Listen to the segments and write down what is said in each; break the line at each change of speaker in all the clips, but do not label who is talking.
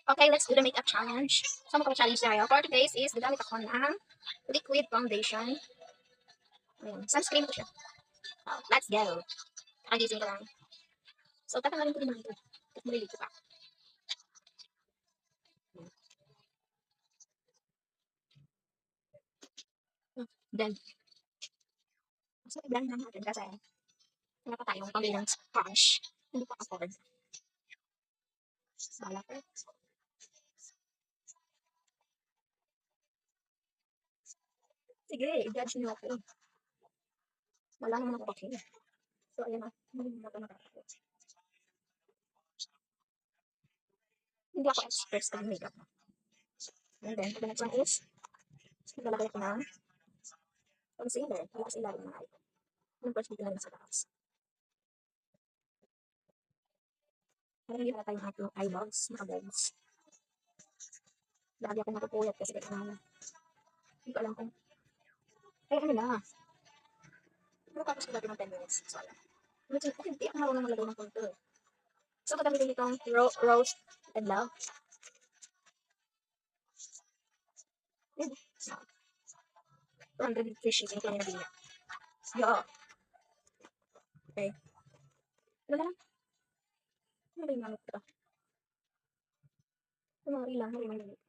Okay, let's do the makeup challenge. So, magpa-challenge tayo. For today's is, gagamit ako ng liquid foundation. Ayan, sunscreen ko siya. So, let's go. Nakagising ko lang. So, tatanggalin ko din naman ito. Tapos maliligo pa. Then, so, i-blend na natin kasi wala pa tayong pambili ng sponge. Hindi pa afford. Bala ko. Sige, i-judge niyo ako. Wala naman ako okay. So, ayan na. Hindi na ito nakakapot. Hindi ako expert sa makeup. And then, the next one is, naglalagay ako ng concealer. Wala sa ilalim ng eye ko. Yung first dito lang sa taas. Parang hindi halata yung aking eyeballs, nakaballs. Lagi akong napupuyat kasi kailangan. Hindi ko alam kung, ay ano na. Ano tapos ko dati ng 10 minutes? So, alam. Hindi ako marunong malagay ng contour. So, gagamitin itong Rose and Love. Yun. So, 200 fishes yung kanya nabili. Yo. Okay. Ano na lang? Ano ba yung manok ito? Yung mga ilang, yung mga ilang.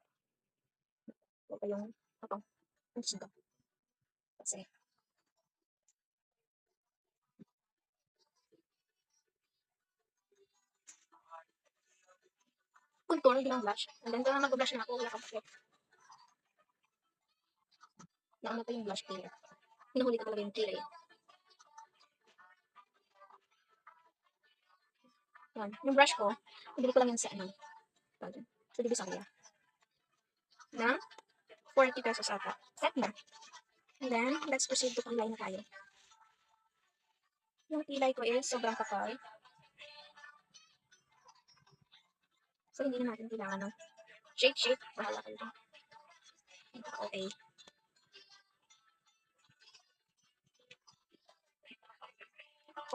Ito yung, ito. Ang siga. Kasi, contour, hindi lang blush. And then, kung mag-blush na ako, wala kang pakit. Nauna pa yung blush killer. Hinahuli ko talaga yung killer. Yan. Yung brush ko, bibili ko lang yan sa ano. Sa Divisoria. Na 40 pesos ata. Set na. And then, let's proceed to kulay na tayo. Yung kilay ko is sobrang kapal. So, hindi na natin kailangan ng shake. Bahala kayo dun. Okay.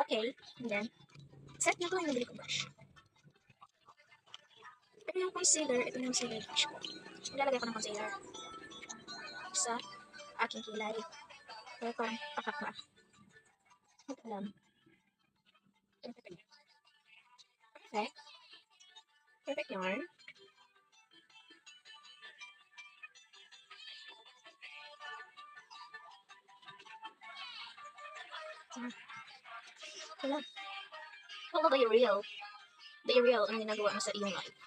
Okay. And then, set na ko yung nabili ko brush. Ito yung concealer. Ito yung concealer brush ko. Nilalagay ko ng concealer sa aking kilay. Kaya parang pakat na. Hindi ko alam. Perfect. Perfect yarn. Wala. Wala ba yung real? The real ang ginagawa mo sa iyong life.